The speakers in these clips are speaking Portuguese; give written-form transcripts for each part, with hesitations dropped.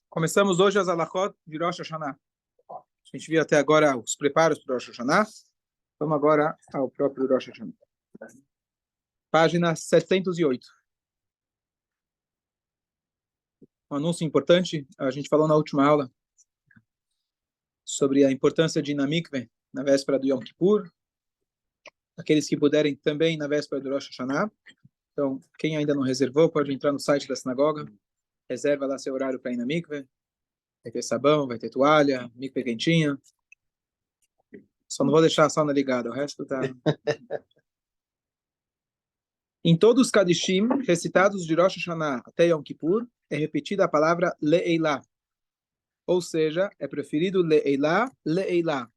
Começamos hoje as alachot de Rosh Hashanah. A gente viu até agora os preparos para o Rosh Hashanah. Vamos agora ao próprio Rosh Hashanah. Página 708. Um anúncio importante. A gente falou na última aula sobre a importância de ir na mikveh na véspera do Yom Kippur. Aqueles que puderem também na véspera do Rosh Hashanah. Então, quem ainda não reservou, pode entrar no site da sinagoga. Reserva lá seu horário para ir na mikveh. Vai ter sabão, vai ter toalha, mikveh quentinha. Só não vou deixar a sauna ligada, o resto tá... Em todos os Kadishim recitados de Rosh Hashanah até Yom Kippur, é repetida a palavra Le'eilah. Ou seja, é preferido Le'eilah, Le'eilah.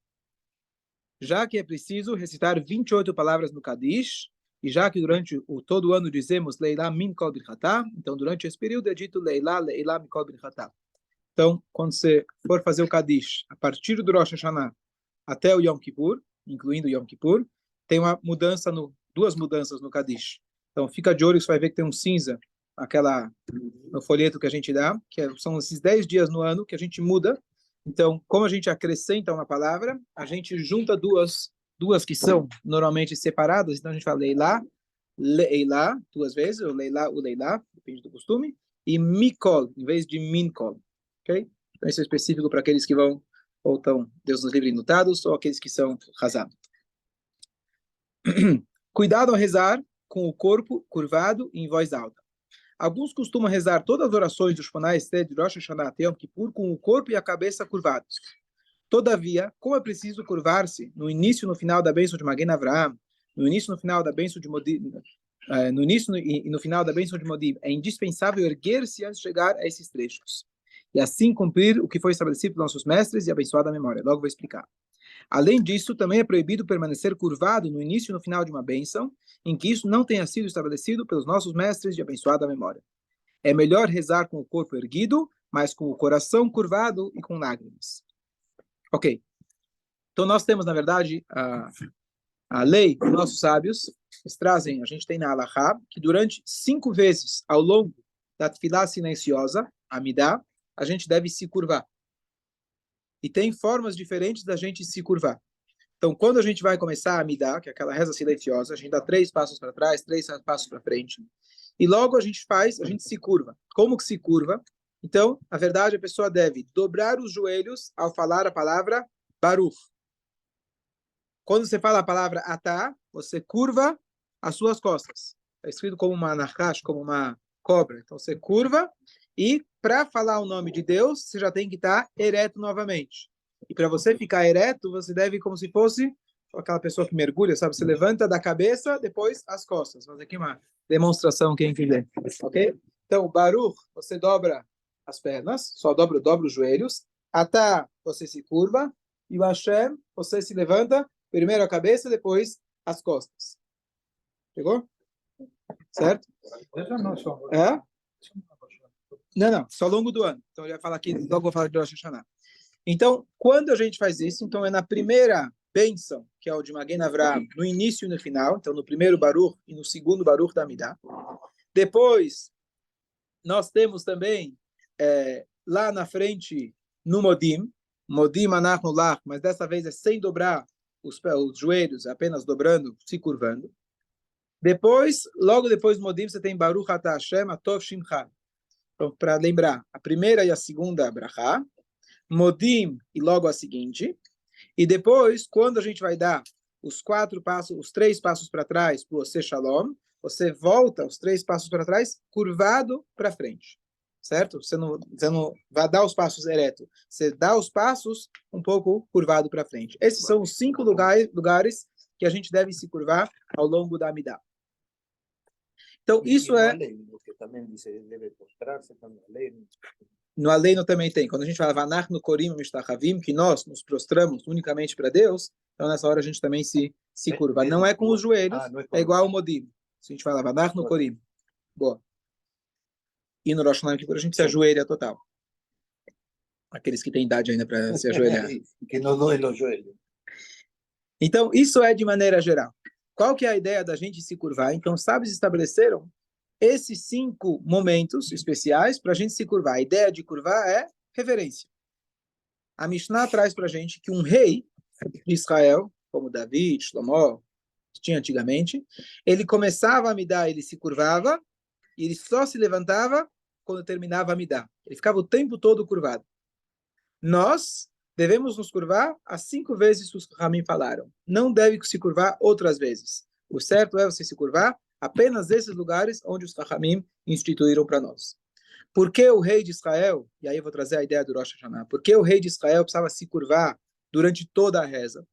Já que é preciso recitar 28 palavras no Kadish, e já que durante todo o ano dizemos Le'eilah min kol birchatah, então durante esse período é dito Le'eilah, Le'eilah min kol birchatah. Então, quando você for fazer o Kadish, a partir do Rosh Hashanah até o Yom Kippur, incluindo o Yom Kippur, tem uma mudança, duas mudanças no Kadish. Então, fica de olho, você vai ver que tem um cinza no folheto que a gente dá, são esses 10 dias no ano que a gente muda. Então, como a gente acrescenta uma palavra, a gente junta duas que são normalmente separadas. Então, a gente fala Leilá, Leilá, duas vezes, ou Leilá, o Leilá, depende do costume, e Mikol, em vez de Minkol. Ok? Então, isso é específico para aqueles que vão, ou estão, Deus nos livre, enlutados, ou aqueles que são Hazam. Cuidado ao rezar com o corpo curvado e em voz alta. Alguns costumam rezar todas as orações do Shemona Esrei de Rosh Hashanah até Yom Kippur com o corpo e a cabeça curvados. Todavia, como é preciso curvar-se no início e no final da bênção de Magen Avraham, no início e no final da bênção de Modim, no início e no final da bênção de Modim, é indispensável erguer-se antes de chegar a esses trechos. E assim cumprir o que foi estabelecido pelos nossos mestres e abençoar a memória. Logo vou explicar. Além disso, também é proibido permanecer curvado no início e no final de uma bênção, em que isso não tenha sido estabelecido pelos nossos mestres de abençoada memória. É melhor rezar com o corpo erguido, mas com o coração curvado e com lágrimas. Ok. Então nós temos, na verdade, a lei dos nossos sábios. Eles trazem, a gente tem na Halachá, que durante 5 vezes ao longo da tefilá silenciosa, Amidá, a gente deve se curvar. E tem formas diferentes da gente se curvar. Então, quando a gente vai começar a Amidá, que é aquela reza silenciosa, a gente dá 3 passos para trás, 3 passos para frente, e logo a gente se curva. Como que se curva? Então, na verdade, a pessoa deve dobrar os joelhos ao falar a palavra Baruch. Quando você fala a palavra Atá, você curva as suas costas. Está escrito como uma nachash, como uma cobra. Então, você curva e, para falar o nome de Deus, você já tem que estar ereto novamente. E para você ficar ereto, você deve, como se fosse aquela pessoa que mergulha, sabe? Você levanta da cabeça, depois as costas. Mas aqui uma demonstração, quem quiser. Ok? Então, Baruch, você dobra as pernas, só dobra os joelhos. Atá, você se curva. E o Hashem, você se levanta, primeiro a cabeça, depois as costas. Pegou? Certo? É? Não, só ao longo do ano. Então, ele vai falar aqui, logo vou falar de Rosh Hashanah. Então, quando a gente faz isso, então é na primeira bênção, que é o de Magen Avraham, no início e no final, então no primeiro Baruch e no segundo Baruch da Amidah. Depois, nós temos também, lá na frente, no Modim Anachnu Lach, mas dessa vez é sem dobrar os joelhos, apenas dobrando, se curvando. Depois, logo depois do Modim, você tem Baruch Atah Hashem Atov Shimcha. Então, para lembrar, a primeira e a segunda Brachá, Modim e logo a seguinte. E depois, quando a gente vai dar os 3 passos para trás para o Ose Shalom, você volta os 3 passos para trás, curvado para frente. Certo? Você não vai dar os passos ereto. Você dá os passos um pouco curvado para frente. Esses são os 5 lugares que a gente deve se curvar ao longo da Amidah. Então, isso é... No Aleino também tem. Quando a gente fala Vanach no Korim Mishtachavim, que nós nos prostramos unicamente para Deus, então nessa hora a gente também se curva. Não é com os joelhos, é igual ao Modim. Se a gente fala Vanach no Korim. Boa. E no Rosh Hashanah a gente se ajoelha total. Aqueles que têm idade ainda para se ajoelhar. Que não dói o joelho. Então, isso é de maneira geral. Qual que é a ideia da gente se curvar? Então, os sábios estabeleceram esses 5 momentos especiais para a gente se curvar. A ideia de curvar é reverência. A Mishnah traz para a gente que um rei de Israel, como Davi, Shlomo, que tinha antigamente, ele começava a midá, ele se curvava, e ele só se levantava quando terminava a midá. Ele ficava o tempo todo curvado. Nós devemos nos curvar as 5 vezes que os Ramim falaram. Não deve se curvar outras vezes. O certo é você se curvar apenas nesses lugares onde os Ramim instituíram para nós. Por que o rei de Israel, e aí eu vou trazer a ideia do Rosh Hashanah, por que o rei de Israel precisava se curvar durante toda a reza?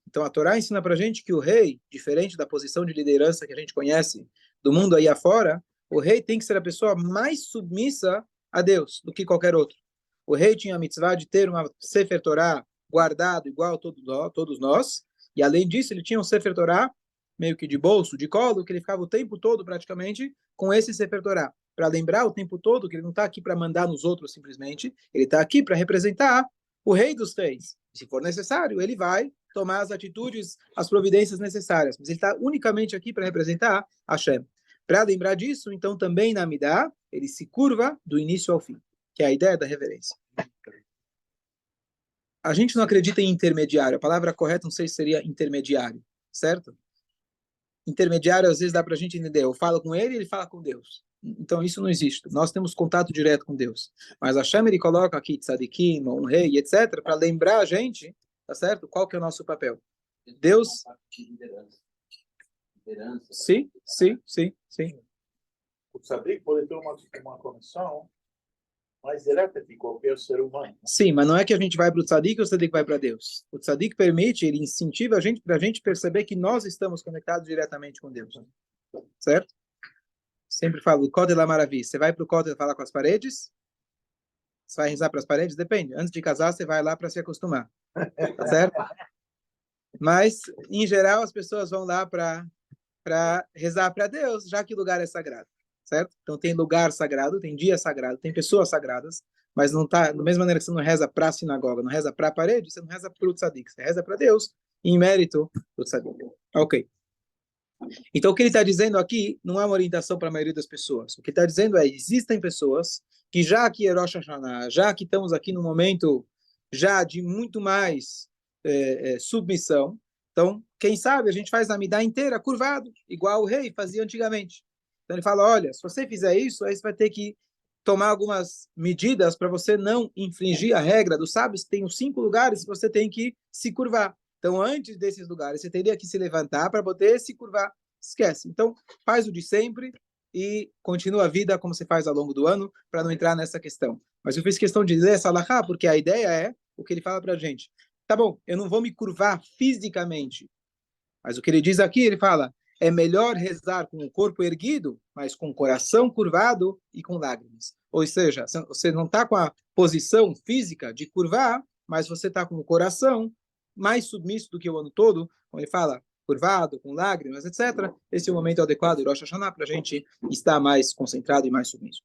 Então a Torá ensina para a gente que o rei, diferente da posição de liderança que a gente conhece do mundo aí afora, o rei tem que ser a pessoa mais submissa a Deus do que qualquer outro. O rei tinha a mitzvah de ter uma Sefer Torá guardado igual a todos nós, e além disso ele tinha um Sefer Torá meio que de bolso, de colo, que ele ficava o tempo todo praticamente com esse Sefer Torá, para lembrar o tempo todo que ele não está aqui para mandar nos outros simplesmente, ele está aqui para representar o rei dos reis. Se for necessário, ele vai tomar as atitudes, as providências necessárias, mas ele está unicamente aqui para representar Hashem. Para lembrar disso, então também na Midá, ele se curva do início ao fim, que é a ideia da reverência. A gente não acredita em intermediário, a palavra correta não sei se seria intermediário, certo? Intermediário, às vezes dá para a gente entender, eu falo com ele, ele fala com Deus. Então isso não existe, nós temos contato direto com Deus. Mas Hashem, ele coloca aqui tzadikim, um rei, etc., para lembrar a gente, tá certo? Qual que é o nosso papel? Deus... Sim, sim, sim, sim. O tzadik pode ter uma conexão mais direta de qualquer ser humano. Sim, mas não é que a gente vai para o tzadik ou o tzadik vai para Deus. O tzadik permite, ele incentiva a gente para a gente perceber que nós estamos conectados diretamente com Deus. Certo? Sempre falo, o Kotel Maravilha. Você vai para o Kotel falar com as paredes? Você vai rezar para as paredes? Depende. Antes de casar, você vai lá para se acostumar. Tá certo? Mas, em geral, as pessoas vão lá para rezar para Deus, já que o lugar é sagrado. Certo? Então tem lugar sagrado, tem dia sagrado, tem pessoas sagradas, mas não tá, da mesma maneira que você não reza para a sinagoga, não reza para a parede, você não reza para o tzadik, você reza para Deus, em mérito do tzadik. Ok. Então o que ele está dizendo aqui não é uma orientação para a maioria das pessoas. O que ele está dizendo é, existem pessoas que já que é Rosh Hashanah, já que estamos aqui no momento já de muito mais submissão, então, quem sabe a gente faz a midá inteira curvado, igual o rei fazia antigamente. Então ele fala, olha, se você fizer isso, aí você vai ter que tomar algumas medidas para você não infringir a regra dos sábios. Tem os 5 lugares que você tem que se curvar. Então, antes desses lugares, você teria que se levantar para poder se curvar. Esquece. Então, faz o de sempre e continua a vida como você faz ao longo do ano, para não entrar nessa questão. Mas eu fiz questão de dizer essa alahá, porque a ideia é o que ele fala para a gente. Tá bom, eu não vou me curvar fisicamente, mas o que ele diz aqui, ele fala, é melhor rezar com o corpo erguido, mas com o coração curvado e com lágrimas. Ou seja, você não está com a posição física de curvar, mas você está com o coração mais submisso do que o ano todo, como ele fala, curvado, com lágrimas, etc. Esse é o momento adequado de Rosh Hashanah para a gente estar mais concentrado e mais submisso.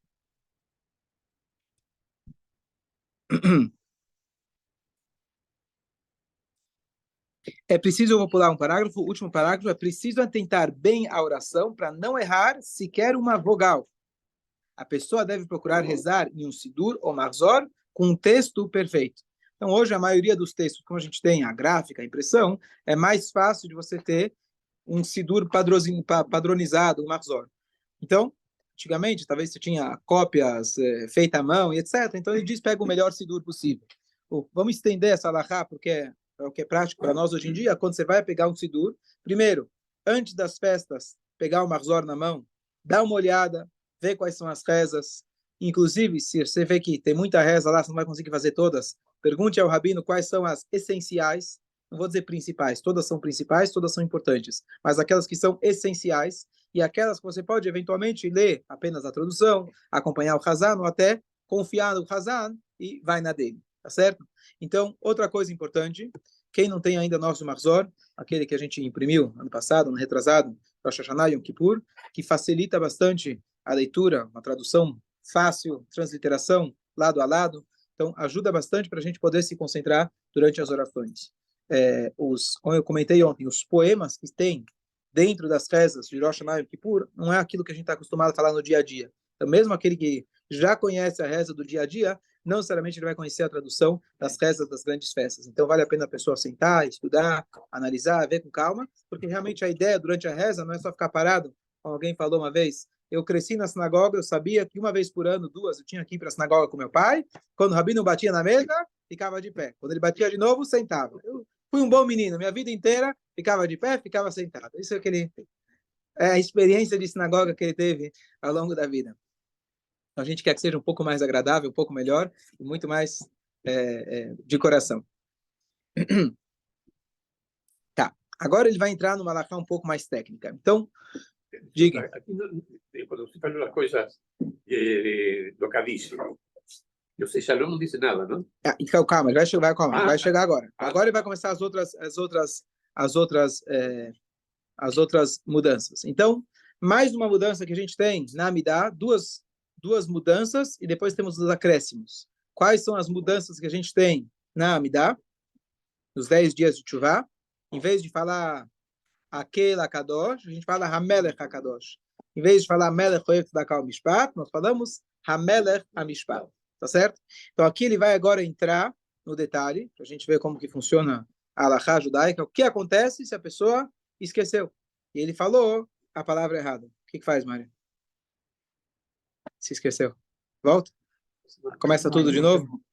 É preciso, eu vou pular um parágrafo, o último parágrafo, é preciso atentar bem à oração para não errar sequer uma vogal. A pessoa deve procurar rezar em um sidur ou marzor com um texto perfeito. Então, hoje, a maioria dos textos, como a gente tem a gráfica, a impressão, é mais fácil de você ter um sidur padronizado, um marzor. Então, antigamente, talvez você tinha cópias feitas à mão e etc. Então, ele diz, pega o melhor sidur possível. Vamos estender essa alahá, porque é o que é prático para nós hoje em dia. Quando você vai pegar um sidur, primeiro, antes das festas, pegar o marzor na mão, dá uma olhada, vê quais são as rezas. Inclusive, se você vê que tem muita reza lá, você não vai conseguir fazer todas, pergunte ao rabino quais são as essenciais. Não vou dizer principais, todas são principais, todas são importantes, mas aquelas que são essenciais e aquelas que você pode eventualmente ler apenas a tradução, acompanhar o Hazan ou até confiar no Hazan e vai na dele, tá certo? Então, outra coisa importante, quem não tem ainda nosso Marzor, aquele que a gente imprimiu ano passado, no retrasado, Rosh Hashanah Yom Kippur, que facilita bastante a leitura, uma tradução fácil, transliteração, lado a lado, então ajuda bastante para a gente poder se concentrar durante as orações. Como eu comentei ontem, os poemas que tem dentro das rezas de Rosh Hashanah e Yom Kippur, não é aquilo que a gente está acostumado a falar no dia a dia. Então, mesmo aquele que já conhece a reza do dia a dia, não necessariamente ele vai conhecer a tradução das rezas das grandes festas. Então, vale a pena a pessoa sentar, estudar, analisar, ver com calma, porque realmente a ideia durante a reza não é só ficar parado. Como alguém falou uma vez, eu cresci na sinagoga, eu sabia que uma vez por ano, duas, eu tinha que ir para a sinagoga com meu pai. Quando o rabino batia na mesa, ficava de pé. Quando ele batia de novo, sentava. Eu fui um bom menino, minha vida inteira ficava de pé, ficava sentado. Isso é, a experiência de sinagoga que ele teve ao longo da vida. Então, a gente quer que seja um pouco mais agradável, um pouco melhor e muito mais de coração. Tá. Agora ele vai entrar numa halakha um pouco mais técnica. Então, diga. Aqui, quando você fala das coisas localíssimas, o Shalom não disse nada, não? Então, calma, ele vai chegar agora. Agora ele vai começar as outras mudanças. Então, mais uma mudança que a gente tem na Amidah, duas mudanças e depois temos os acréscimos. Quais são as mudanças que a gente tem na Amidah, nos 10 dias de Teshuvah? Em vez de falar Akel HaKadosh, a gente fala Hamelech HaKadosh. Em vez de falar Melech Oev Tzedakah Mishpat, nós falamos Hamelech HaMishpat. Tá certo? Então aqui ele vai agora entrar no detalhe, para a gente ver como que funciona a halakha judaica. O que acontece se a pessoa esqueceu? E ele falou a palavra errada. O que faz, Mário? Se esqueceu. Volta? Começa tudo de novo?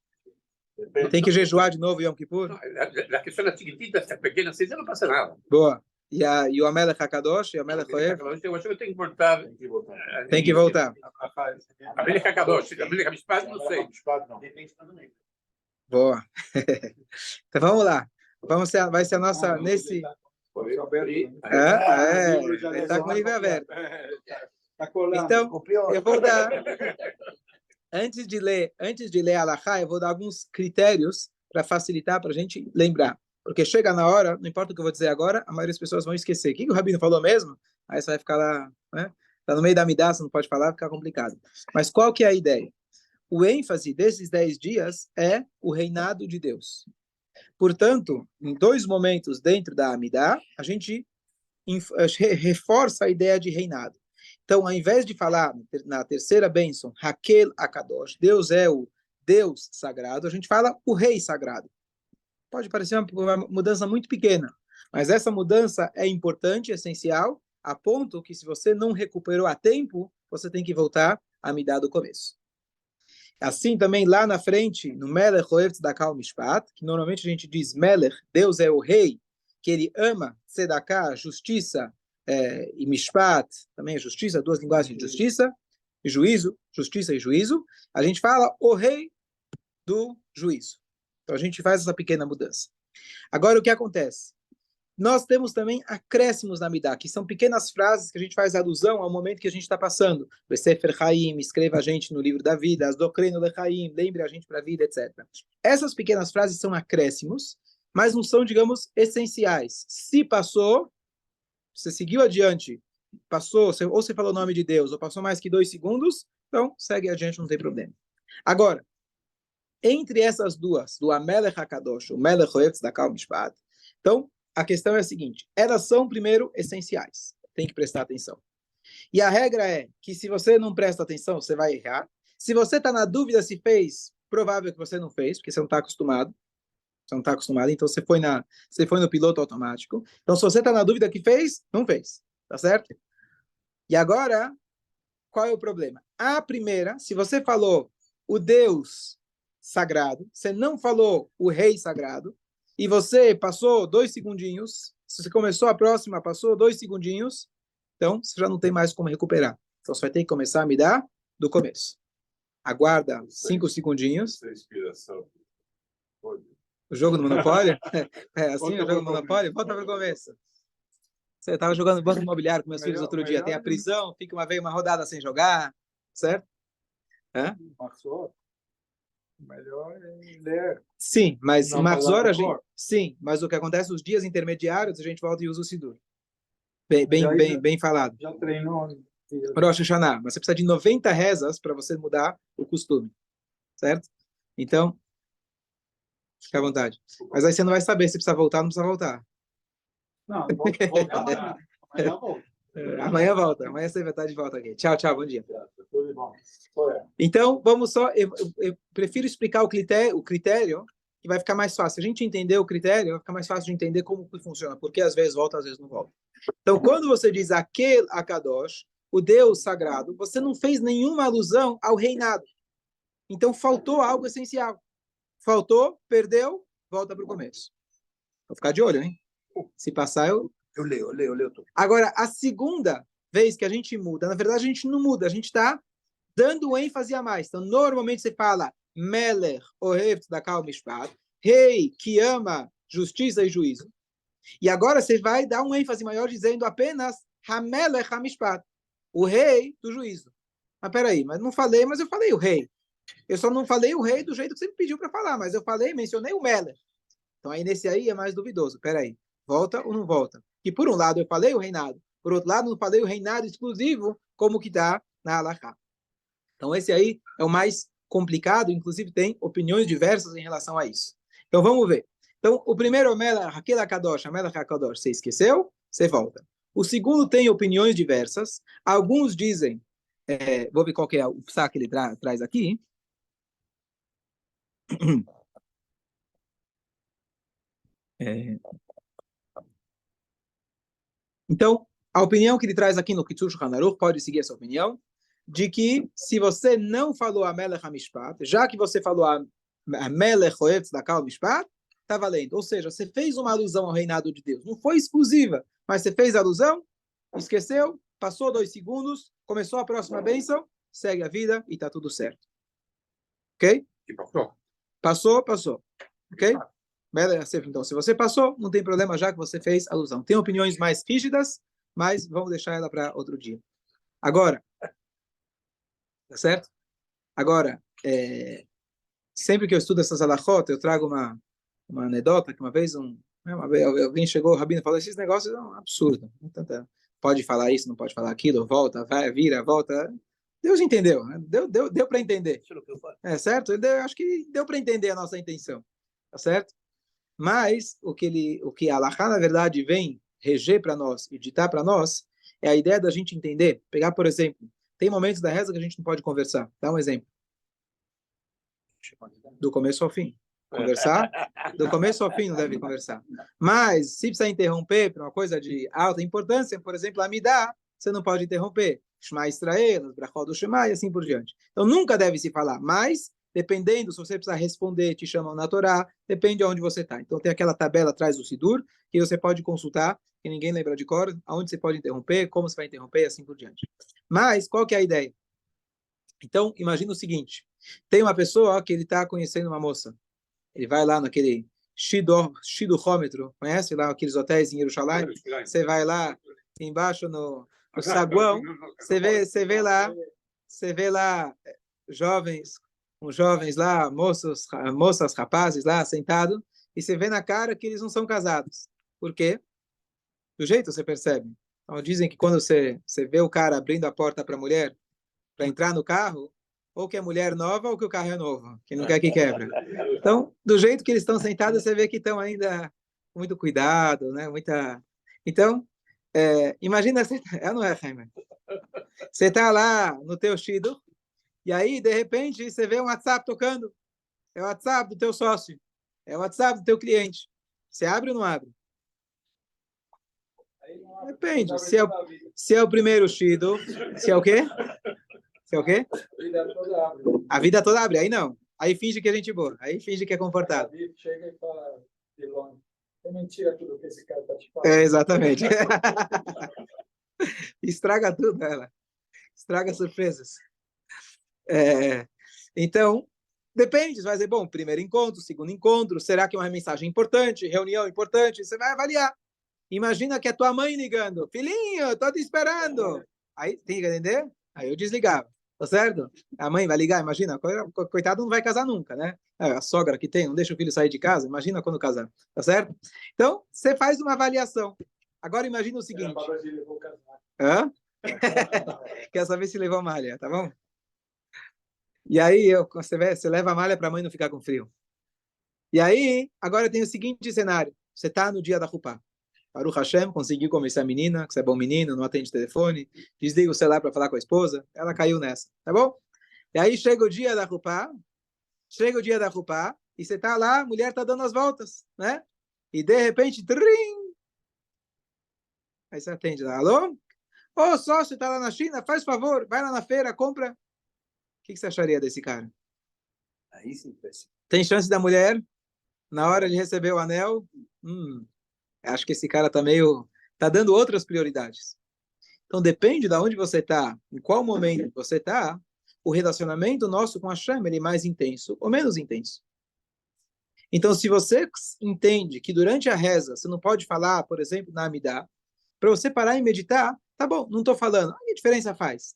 Tem que jejuar de novo Yom Kippur? A questão é chiquitita, essa pequena, assim, não passa nada. Boa. E o Amelech HaKadosh e o Amelech Oev? Eu acho que tem que voltar. Tem que voltar. Amelech HaKadosh, Amelech HaMishpat, não sei. Boa. Então vamos lá. Vai ser a nossa nesse. Ele está com o livro aberto. Então, eu vou dar. Antes de ler a halakha, eu vou dar alguns critérios para facilitar para a gente lembrar. Porque chega na hora, não importa o que eu vou dizer agora, a maioria das pessoas vão esquecer. O que o Rabino falou mesmo? Aí você vai ficar lá, né? Tá no meio da Amidah, você não pode falar, fica complicado. Mas qual que é a ideia? O ênfase desses 10 dias é o reinado de Deus. Portanto, em 2 momentos dentro da Amidah, a gente reforça a ideia de reinado. Então, ao invés de falar na terceira bênção, Hakel HaKadosh, Deus é o Deus sagrado, a gente fala o Rei sagrado. Pode parecer uma mudança muito pequena, mas essa mudança é importante, essencial, a ponto que se você não recuperou a tempo, você tem que voltar a Amidah do começo. Assim também lá na frente, no Melech Oev Tzedakah Mishpat, que normalmente a gente diz Melech, Deus é o Rei, que ele ama Tzedakah, justiça, e Mishpat, também é justiça, 2 linguagens de justiça, e juízo, justiça e juízo, a gente fala o Rei do juízo. Então a gente faz essa pequena mudança. Agora o que acontece? Nós temos também acréscimos na Amidah, que são pequenas frases que a gente faz alusão ao momento que a gente está passando. O Sefer Chaim, escreva a gente no livro da vida, as Dokreno Lechaim, lembre a gente para a vida, etc. Essas pequenas frases são acréscimos, mas não são, digamos, essenciais. Se passou, você seguiu adiante, passou, ou você falou o nome de Deus, ou passou mais que 2 segundos, então segue adiante, não tem problema. Agora, entre essas duas, do Amelech HaKadosh, o Melech Oev Tzedakah Mishpat, então, a questão é a seguinte, elas são, primeiro, essenciais. Tem que prestar atenção. E a regra é que se você não presta atenção, você vai errar. Se você está na dúvida se fez, provável que você não fez, porque você não está acostumado. Você não está acostumado, então você foi no piloto automático. Então, se você está na dúvida que fez, não fez. Tá certo? E agora, qual é o problema? A primeira, se você falou o Deus sagrado, você não falou o Rei sagrado, e você passou 2 segundinhos, se você começou a próxima, passou 2 segundinhos, então você já não tem mais como recuperar. Então você vai ter que começar a me dar do começo. Aguarda 5 segundinhos. O jogo do Monopólio? É assim o jogo do Monopólio? Volta para o começo. Você estava jogando banco imobiliário com meus filhos outro dia. Tem a prisão, fica uma rodada sem jogar, certo? Hã? Melhor é ler. Sim, mas Mahzor a gente... Sim, mas o que acontece, os dias intermediários, a gente volta e usa o Sidur. Bem falado. Já treinou. Rosh Hashanah, mas você precisa de 90 rezas para você mudar o costume, certo? Então, fica à vontade. Mas aí você não vai saber se precisa voltar ou não precisa voltar. Não, volta amanhã. Amanhã volta. Amanhã volta. Amanhã você vai estar de volta aqui. Tchau, tchau. Bom dia. Tudo de bom. Então, vamos só... Eu prefiro explicar o critério, que vai ficar mais fácil. Se a gente entender o critério, vai ficar mais fácil de entender como que funciona. Porque às vezes volta, às vezes não volta. Então, quando você diz aquele Akadosh, o Deus sagrado, você não fez nenhuma alusão ao reinado. Então, faltou algo essencial. Faltou, perdeu, volta para o começo. Vou ficar de olho, hein? Se passar, eu leio tudo. Agora, a segunda vez que a gente muda, na verdade, a gente não muda, a gente está dando ênfase a mais. Então, normalmente você fala Meler, Ohev Tzedakah Mishpat, rei que ama justiça e juízo. E agora você vai dar um ênfase maior dizendo apenas Hamelech HaMishpat, o rei do juízo. Mas peraí, mas não falei, mas eu falei o rei. Eu só não falei o rei do jeito que você me pediu para falar, mas eu falei, mencionei o Melech. Então aí nesse aí é mais duvidoso. Peraí, volta ou não volta? E por um lado eu falei o reinado, por outro lado não falei o reinado exclusivo, como que está na Halakha. Então esse aí é o mais complicado, inclusive tem opiniões diversas em relação a isso. Então vamos ver. Então, o primeiro, aquele Akadosh, você esqueceu, você volta. O segundo tem opiniões diversas. Alguns dizem, vou ver qual que é o psá que ele traz aqui. Então, a opinião que ele traz aqui no Kitzur Shulchan Aruch, pode seguir essa opinião, de que se você não falou a Melech HaMishpat, já que você falou a Melech Ohev Tzedakah Mishpat, está valendo. Ou seja, você fez uma alusão ao reinado de Deus. Não foi exclusiva, mas você fez alusão, esqueceu, passou 2 segundos, começou a próxima bênção, segue a vida e está tudo certo. Ok? Passou. Ok? Então, se você passou, não tem problema, já que você fez alusão. Tem opiniões mais rígidas, mas vamos deixar ela para outro dia. Agora, tá certo? Agora, sempre que eu estudo essas halachot, eu trago uma anedota que uma vez alguém chegou, o rabino falou, esses negócios são absurdos. Pode falar isso, não pode falar aquilo, volta, vai, vira, volta. Deus entendeu, né? Deu para entender. Certo? Acho que deu para entender a nossa intenção. Tá certo? Mas o que a halachá, na verdade, vem reger para nós e ditar para nós é a ideia da gente entender. Pegar, por exemplo, tem momentos da reza que a gente não pode conversar. Dá um exemplo. Do começo ao fim. Conversar, do começo ao fim não deve conversar. Mas, se precisa interromper para uma coisa de alta importância, por exemplo, a Amidá, você não pode interromper. Shema Israel, Brachot do Shema e assim por diante. Então, nunca deve se falar. Mas, dependendo, se você precisar responder, te chamam na Torá, depende de onde você está. Então, tem aquela tabela atrás do Sidur, que você pode consultar, que ninguém lembra de cor, aonde você pode interromper, como você vai interromper e assim por diante. Mas, qual que é a ideia? Então, imagina o seguinte. Tem uma pessoa que ele está conhecendo uma moça. Ele vai lá naquele shidduchômetro, conhece lá aqueles hotéis em Jerusalém? Você vai lá embaixo no saguão, você vê lá jovens lá, moças, rapazes lá sentados, e você vê na cara que eles não são casados. Por quê? Do jeito você percebe. Então, dizem que quando você vê o cara abrindo a porta para a mulher, para entrar no carro, ou que é mulher nova ou que o carro é novo, que não quer que quebra. Então, do jeito que eles estão sentados, você vê que estão ainda com muito cuidado, né? Então, imagina, não é, Jaime? Você está lá no teu shidur, e aí, de repente, você vê um WhatsApp tocando. É o WhatsApp do teu sócio. É o WhatsApp do teu cliente. Você abre ou não abre? Depende. Se é o primeiro shidur, se é o quê? Se é o quê? A vida toda abre. Aí não. Aí finge que é gente boa. Aí finge que é confortável. Chega e fala de longe. É mentira tudo que esse cara tá te falando. Exatamente. Estraga tudo, ela. Estraga surpresas. Então, depende. Você vai dizer, bom, primeiro encontro, segundo encontro. Será que é uma mensagem importante? Reunião importante? Você vai avaliar. Imagina que é tua mãe ligando. Filhinho, tô te esperando. Aí, tem que entender? Aí eu desligava. Tá certo? A mãe vai ligar, imagina, coitado não vai casar nunca, né? A sogra que tem, não deixa o filho sair de casa, imagina quando casar, tá certo? Então, você faz uma avaliação. Agora imagina o seguinte. Hã? Quer saber se levou malha, tá bom? E aí, você leva a malha para a mãe não ficar com frio. E aí, agora tem o seguinte cenário. Você tá no dia da Rupá. Baruch Hashem, conseguiu convencer a menina, que você é bom menino, não atende telefone, desliga o celular para falar com a esposa, ela caiu nessa, tá bom? E aí chega o dia da Rupá, e você tá lá, a mulher tá dando as voltas, né? E de repente, trim! Aí você atende lá, alô? Ô, sócio, tá lá na China, faz favor, vai lá na feira, compra. O que você acharia desse cara? Aí sim, péssimo. Tem chance da mulher, na hora de receber o anel? Acho que esse cara tá dando outras prioridades. Então depende de onde você está, em qual momento você está, o relacionamento nosso com a Hashem, ele é mais intenso ou menos intenso. Então se você entende que durante a reza você não pode falar, por exemplo, na Amidah, para você parar e meditar, tá bom, não estou falando. Que diferença faz?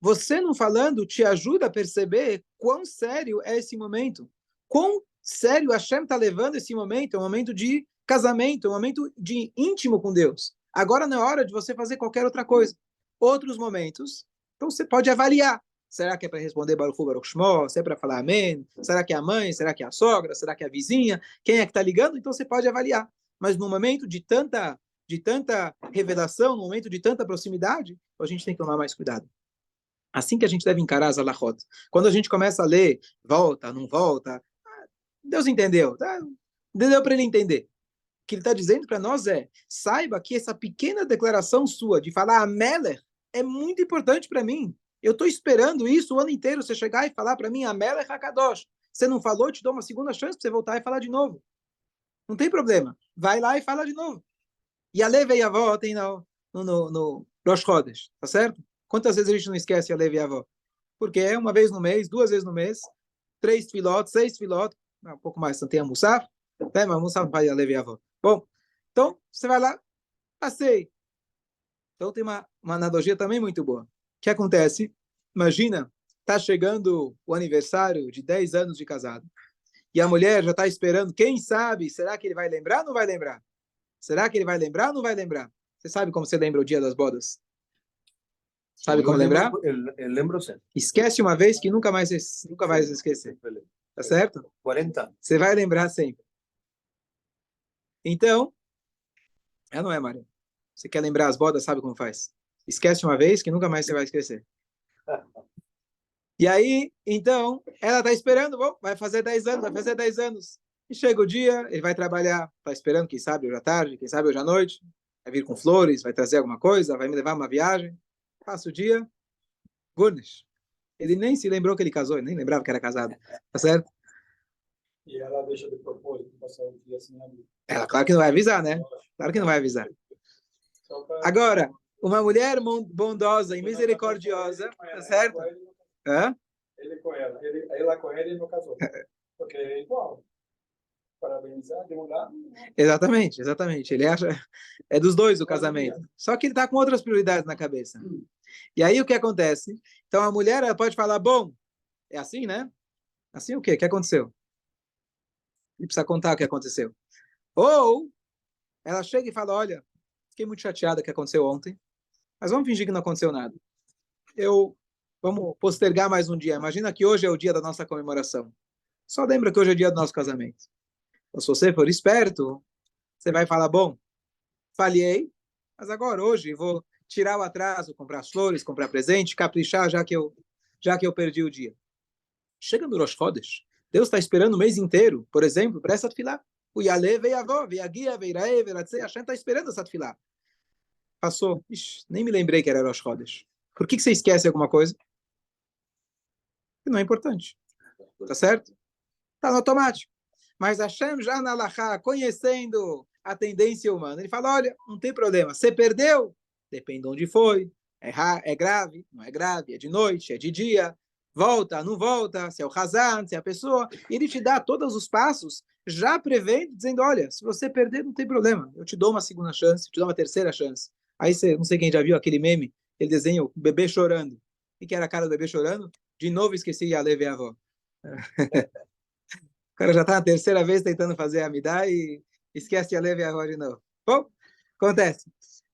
Você não falando te ajuda a perceber quão sério é esse momento. Quão sério Hashem está levando esse momento. É um momento de casamento, é um momento de íntimo com Deus. Agora não é hora de você fazer qualquer outra coisa. Outros momentos, então você pode avaliar. Será que é para responder Baruch Hu, Baruch Shmo? Se é para falar Amém? Será que é a mãe? Será que é a sogra? Será que é a vizinha? Quem é que está ligando? Então você pode avaliar. Mas no momento de tanta revelação, no momento de tanta proximidade, a gente tem que tomar mais cuidado. Assim que a gente deve encarar as alahot. Quando a gente começa a ler, volta, não volta, Deus entendeu, tá? Deu para ele entender. O que ele está dizendo para nós saiba que essa pequena declaração sua de falar Amelech é muito importante para mim. Eu estou esperando isso o ano inteiro, você chegar e falar para mim Amelech HaKadosh. Você não falou, eu te dou uma segunda chance para você voltar e falar de novo. Não tem problema. Vai lá e fala de novo. E a Leve e a avó tem no Rosh Chodesh, tá certo? Quantas vezes a gente não esquece a Leve e a avó? Porque é uma vez no mês, 2 vezes no mês, 3 tefilot, 6 tefilot, um pouco mais, não tem a Musaf, né? Mas a Musaf vai a Leve e a avó. Bom, então você vai lá, passei. Então tem uma analogia também muito boa. O que acontece? Imagina, tá chegando o aniversário de 10 anos de casado, e a mulher já está esperando, quem sabe, será que ele vai lembrar ou não vai lembrar? Será que ele vai lembrar ou não vai lembrar? Você sabe como você lembra o dia das bodas? Sabe como lembrar? Eu lembro sempre. Esquece uma vez que nunca mais vai esquecer. Tá certo? 40. Você vai lembrar sempre. Então, não é, Mário. Você quer lembrar as bodas, sabe como faz? Esquece uma vez que nunca mais você vai esquecer. E aí, então, ela está esperando, bom, vai fazer 10 anos, vai fazer 10 anos. E chega o dia, ele vai trabalhar, está esperando, quem sabe hoje à tarde, quem sabe hoje à noite, vai vir com flores, vai trazer alguma coisa, vai me levar uma viagem. Passa o dia, Gurnish. Ele nem se lembrou que ele casou, ele nem lembrava que era casado, tá certo? E ela deixa de propósito, passar o dia assim, né? Ela, claro que não vai avisar, né? Claro que não vai avisar. Agora, uma mulher bondosa e misericordiosa, tá certo? Hã? Ele com ela, ela com ele não casou. Porque é igual. Parabenizar, de um lado. Exatamente. Ele acha, é dos dois o casamento. Só que ele está com outras prioridades na cabeça. E aí o que acontece? Então a mulher ela pode falar, bom, é assim, né? Assim o quê? O que aconteceu? Ele precisa contar o que aconteceu. Ou ela chega e fala, olha, fiquei muito chateada que aconteceu ontem, mas vamos fingir que não aconteceu nada. Vamos postergar mais um dia. Imagina que hoje é o dia da nossa comemoração. Só lembra que hoje é o dia do nosso casamento. Então, se você for esperto, você vai falar, bom, falhei, mas agora, hoje, vou tirar o atraso, comprar as flores, comprar presente, caprichar, já que eu perdi o dia. Chega no Rosh Chodesh, Deus está esperando o mês inteiro, por exemplo, para essa tefilá. O Yale veio avó, veio a guia, veio a Eve, a Hashem está esperando essa tefilá. Passou, ixi, nem me lembrei que era Rosh Chodesh. Por que você esquece alguma coisa? Não é importante. Tá certo? Tá no automático. Mas Hashem já na Alahá, conhecendo a tendência humana, ele fala, olha, não tem problema, você perdeu, depende de onde foi, é grave, não é grave, é de noite, é de dia, volta, não volta, se é o Hazan, se é a pessoa, e ele te dá todos os passos, já prevendo, dizendo, olha, se você perder, não tem problema, eu te dou uma segunda chance, eu te dou uma terceira chance. Aí você, não sei quem já viu aquele meme, ele desenha o bebê chorando. O que era a cara do bebê chorando? De novo esqueci a Leve e a avó. O cara já está na terceira vez tentando fazer a Amidá e esquece a Leve e a avó de novo. Bom, acontece.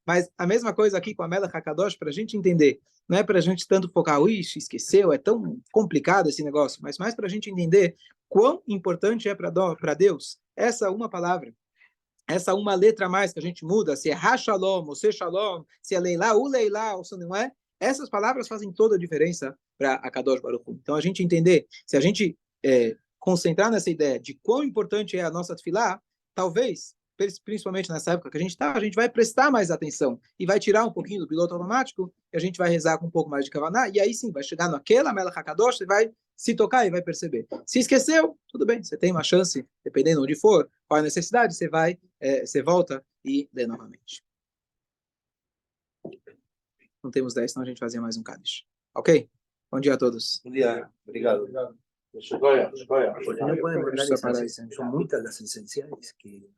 Mas a mesma coisa aqui com a Melech HaKadosh, para a gente entender. Não é para a gente tanto focar, ixi, esqueceu, é tão complicado esse negócio, mas mais para a gente entender quão importante é para Deus essa uma palavra. essa uma letra a mais que a gente muda, se é Ha-Shalom ou Se-Shalom, se é Leilá, Uleilá, ou se não é, essas palavras fazem toda a diferença para a Kadosh Baruch Hu. Então, a gente entender, se a gente concentrar nessa ideia de quão importante é a nossa tefilá, talvez, principalmente nessa época que a gente está, a gente vai prestar mais atenção e vai tirar um pouquinho do piloto automático e a gente vai rezar com um pouco mais de kavaná, e aí sim, vai chegar naquela Melech HaKadosh, você vai se tocar e vai perceber. Se esqueceu, tudo bem, você tem uma chance, dependendo onde for, qual a necessidade, você vai, você volta e lê novamente. Não temos 10, senão a gente fazia mais um Kaddish. Ok? Bom dia a todos. Bom dia. Obrigado. Obrigado. Porque no pueden mandar esas, son muchas las esenciales que